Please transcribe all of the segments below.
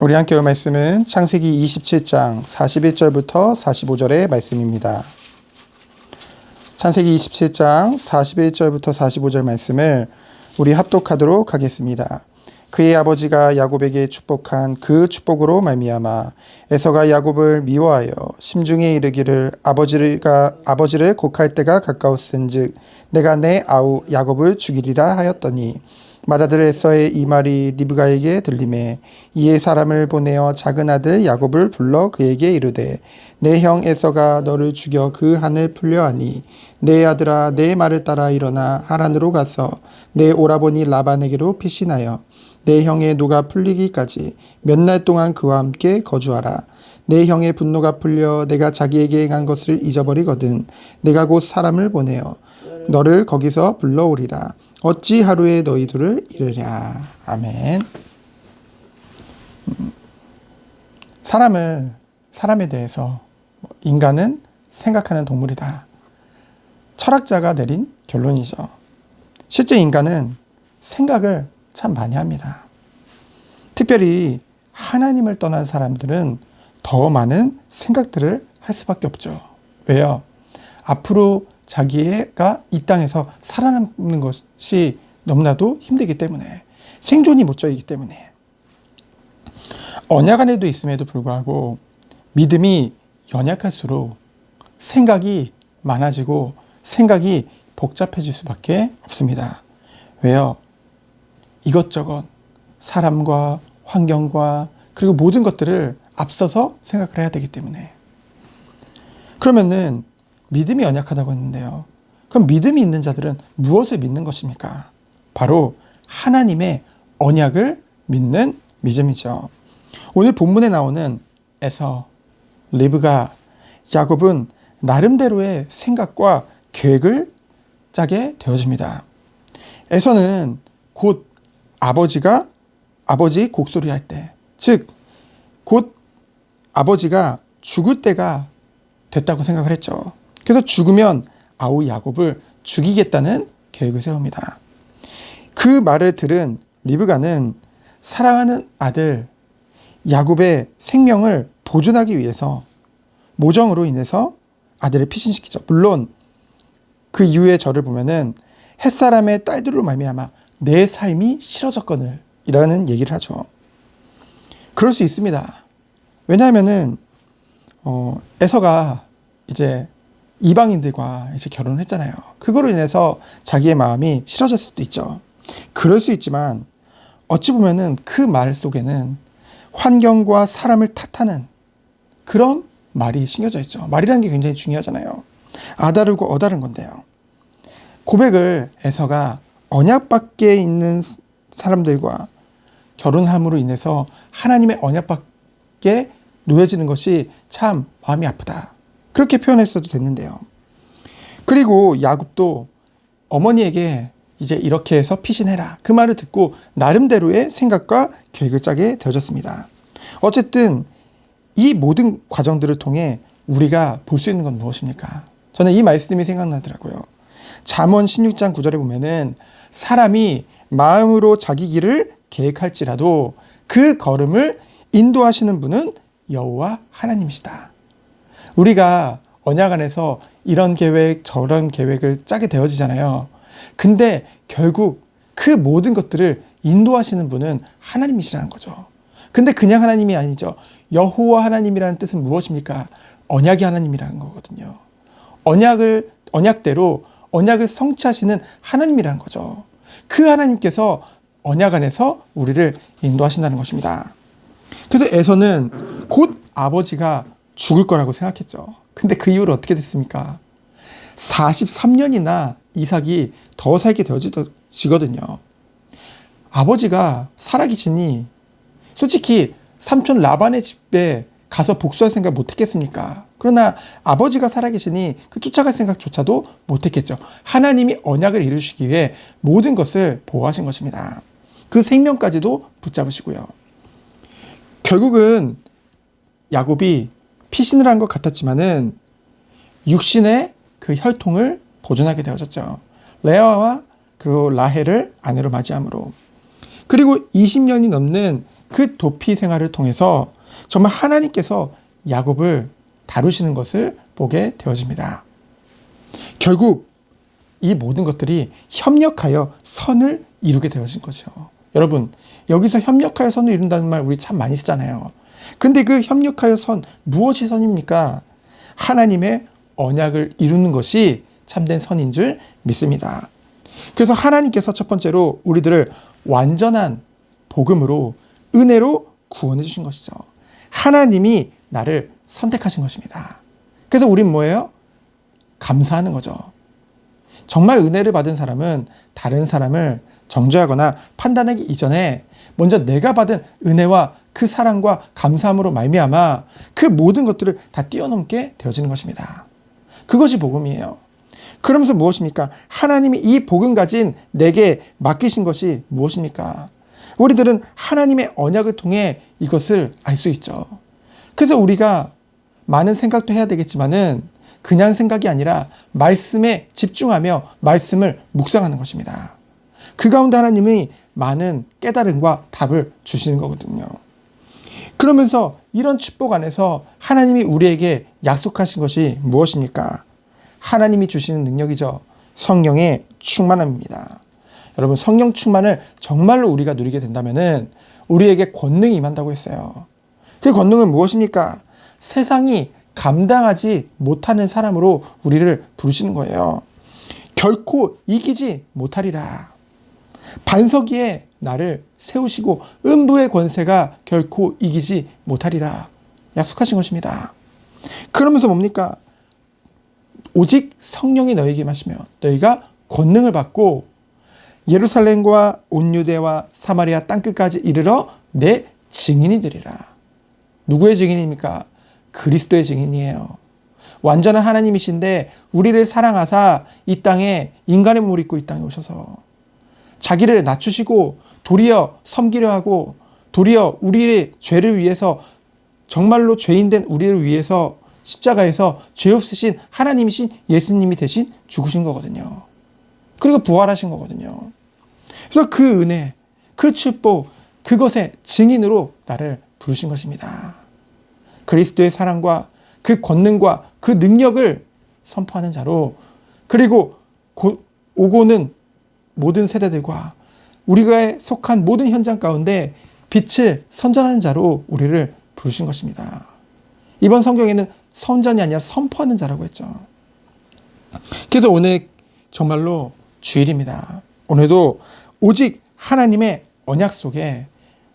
우리 함께 볼 말씀은 창세기 27장 41절부터 45절의 말씀입니다. 창세기 27장 41절부터 45절 말씀을 우리 합독하도록 하겠습니다. 그의 아버지가 야곱에게 축복한 그 축복으로 말미암아 에서가 야곱을 미워하여 심중에 이르기를 아버지를 곡할 때가 가까웠은즉 내가 내 아우 야곱을 죽이리라 하였더니 맏아들 에서의 이 말이 리브가에게 들리매 이에 사람을 보내어 작은 아들 야곱을 불러 그에게 이르되 내 형 에서가 너를 죽여 그 한을 풀려 하니 내 아들아 내 말을 따라 일어나 하란으로 가서 내 오라버니 라반에게로 피신하여 내 형의 노가 풀리기까지 몇 날 동안 그와 함께 거주하라. 내 형의 분노가 풀려 내가 자기에게 행한 것을 잊어버리거든 내가 곧 사람을 보내어 너를 거기서 불러오리라. 어찌 하루에 너희 둘을 이르랴. 아멘. 사람에 대해서 인간은 생각하는 동물이다. 철학자가 내린 결론이죠. 실제 인간은 생각을 참 많이 합니다. 특별히 하나님을 떠난 사람들은 더 많은 생각들을 할 수밖에 없죠. 왜요? 앞으로 자기가 이 땅에서 살아남는 것이 너무나도 힘들기 때문에, 생존이 목적이기 때문에. 언약 안에도 있음에도 불구하고 믿음이 연약할수록 생각이 많아지고 생각이 복잡해질 수밖에 없습니다. 왜요? 이것저것 사람과 환경과 그리고 모든 것들을 앞서서 생각을 해야 되기 때문에. 그러면은 믿음이 연약하다고 했는데요. 그럼 믿음이 있는 자들은 무엇을 믿는 것입니까? 바로 하나님의 언약을 믿는 믿음이죠. 오늘 본문에 나오는 에서, 리브가, 야곱은 나름대로의 생각과 계획을 짜게 되어집니다. 에서는 곧 아버지 곡소리 할 때, 즉 곧 아버지가 죽을 때가 됐다고 생각을 했죠. 그래서 죽으면 아우 야곱을 죽이겠다는 계획을 세웁니다. 그 말을 들은 리브가는 사랑하는 아들 야곱의 생명을 보존하기 위해서 모정으로 인해서 아들을 피신시키죠. 물론 그 이후의 절을 보면은 햇사람의 딸들로 말미암아 내 삶이 싫어졌거늘 이라는 얘기를 하죠. 그럴 수 있습니다. 왜냐하면은 에서가 이제 이방인들과 이제 결혼을 했잖아요. 그거로 인해서 자기의 마음이 싫어졌을 수도 있죠. 그럴 수 있지만 어찌 보면은 그 말 속에는 환경과 사람을 탓하는 그런 말이 심겨져 있죠. 말이라는 게 굉장히 중요하잖아요. 아다르고 어다른 건데요. 고백을 에서가 언약 밖에 있는 사람들과 결혼함으로 인해서 하나님의 언약 밖에 놓여지는 것이 참 마음이 아프다. 그렇게 표현했어도 됐는데요. 그리고 야곱도 어머니에게 이제 이렇게 해서 피신해라. 그 말을 듣고 나름대로의 생각과 계획을 짜게 되어졌습니다. 어쨌든 이 모든 과정들을 통해 우리가 볼 수 있는 건 무엇입니까? 저는 이 말씀이 생각나더라고요. 잠언 16장 9절에 보면은 사람이 마음으로 자기 길을 계획할지라도 그 걸음을 인도하시는 분은 여호와 하나님이시다. 우리가 언약 안에서 이런 계획 저런 계획을 짜게 되어지잖아요. 근데 결국 그 모든 것들을 인도하시는 분은 하나님이시라는 거죠. 근데 그냥 하나님이 아니죠. 여호와 하나님이라는 뜻은 무엇입니까? 언약의 하나님이라는 거거든요. 언약대로 언약을 성취하시는 하나님이라는 거죠. 그 하나님께서 언약 안에서 우리를 인도하신다는 것입니다. 그래서 에서는 곧 아버지가 죽을 거라고 생각했죠. 근데 그 이후로 어떻게 됐습니까? 43년이나 이삭이 더 살게 되어지거든요. 아버지가 살아계시니 솔직히 삼촌 라반의 집에 가서 복수할 생각 못했겠습니까? 그러나 아버지가 살아계시니 그 쫓아갈 생각조차도 못했겠죠. 하나님이 언약을 이루시기 위해 모든 것을 보호하신 것입니다. 그 생명까지도 붙잡으시고요. 결국은 야곱이 피신을 한 것 같았지만은 육신의 그 혈통을 보존하게 되어졌죠. 레아와 그리고 라헬을 아내로 맞이함으로. 그리고 20년이 넘는 그 도피 생활을 통해서 정말 하나님께서 야곱을 다루시는 것을 보게 되어집니다. 결국 이 모든 것들이 협력하여 선을 이루게 되어진 거죠. 여러분, 여기서 협력하여 선을 이룬다는 말 우리 참 많이 쓰잖아요. 근데 그 협력하여 선, 무엇이 선입니까? 하나님의 언약을 이루는 것이 참된 선인 줄 믿습니다. 그래서 하나님께서 첫 번째로 우리들을 완전한 복음으로, 은혜로 구원해 주신 것이죠. 하나님이 나를 선택하신 것입니다. 그래서 우린 뭐예요? 감사하는 거죠. 정말 은혜를 받은 사람은 다른 사람을 정죄하거나 판단하기 이전에 먼저 내가 받은 은혜와 그 사랑과 감사함으로 말미암아 그 모든 것들을 다 뛰어넘게 되어지는 것입니다. 그것이 복음이에요. 그러면서 무엇입니까? 하나님이 이 복음 가진 내게 맡기신 것이 무엇입니까? 우리들은 하나님의 언약을 통해 이것을 알 수 있죠. 그래서 우리가 많은 생각도 해야 되겠지만은 그냥 생각이 아니라 말씀에 집중하며 말씀을 묵상하는 것입니다. 그 가운데 하나님이 많은 깨달음과 답을 주시는 거거든요. 그러면서 이런 축복 안에서 하나님이 우리에게 약속하신 것이 무엇입니까? 하나님이 주시는 능력이죠. 성령의 충만함입니다. 여러분, 성령 충만을 정말로 우리가 누리게 된다면은 우리에게 권능이 임한다고 했어요. 그 권능은 무엇입니까? 세상이 감당하지 못하는 사람으로 우리를 부르시는 거예요. 결코 이기지 못하리라. 반석 위에 나를 세우시고 음부의 권세가 결코 이기지 못하리라 약속하신 것입니다. 그러면서 뭡니까? 오직 성령이 너에게 마시며 너희가 권능을 받고 예루살렘과 온 유대와 사마리아 땅끝까지 이르러 내 증인이 되리라. 누구의 증인입니까? 그리스도의 증인이에요. 완전한 하나님이신데 우리를 사랑하사 이 땅에 인간의 몸을 입고 이 땅에 오셔서 자기를 낮추시고 도리어 섬기려 하고 도리어 우리의 죄를 위해서 정말로 죄인된 우리를 위해서 십자가에서 죄 없으신 하나님이신 예수님이 대신 죽으신 거거든요. 그리고 부활하신 거거든요. 그래서 그 은혜, 그 축복, 그것의 증인으로 나를 부르신 것입니다. 그리스도의 사랑과 그 권능과 그 능력을 선포하는 자로, 그리고 오고는 모든 세대들과 우리가 속한 모든 현장 가운데 빛을 선전하는 자로 우리를 부르신 것입니다. 이번 성경에는 선전이 아니라 선포하는 자라고 했죠. 그래서 오늘 정말로 주일입니다. 오늘도 오직 하나님의 언약 속에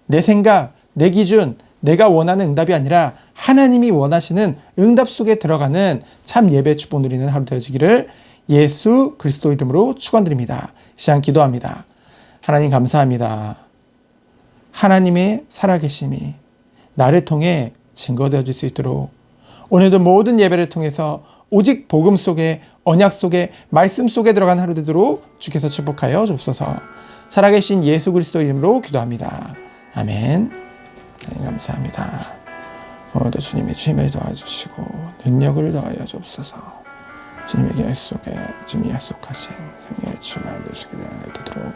내 생각, 내 기준, 내가 원하는 응답이 아니라 하나님이 원하시는 응답 속에 들어가는 참 예배 축복 누리는 하루 되어지기를 예수 그리스도 이름으로 축원드립니다. 시간 기도합니다. 하나님 감사합니다. 하나님의 살아계심이 나를 통해 증거되어질 수 있도록 오늘도 모든 예배를 통해서 오직 복음 속에, 언약 속에, 말씀 속에 들어간 하루 되도록 주께서 축복하여 주옵소서. 살아계신 예수 그리스도 이름으로 기도합니다. 아멘. 하나님 감사합니다. 오늘도 주님의 힘을 더해주시고 능력을 더하여 주옵소서. 주님의 계획 속에 주님이 약속하신 생명의 충만을 누리게 되도록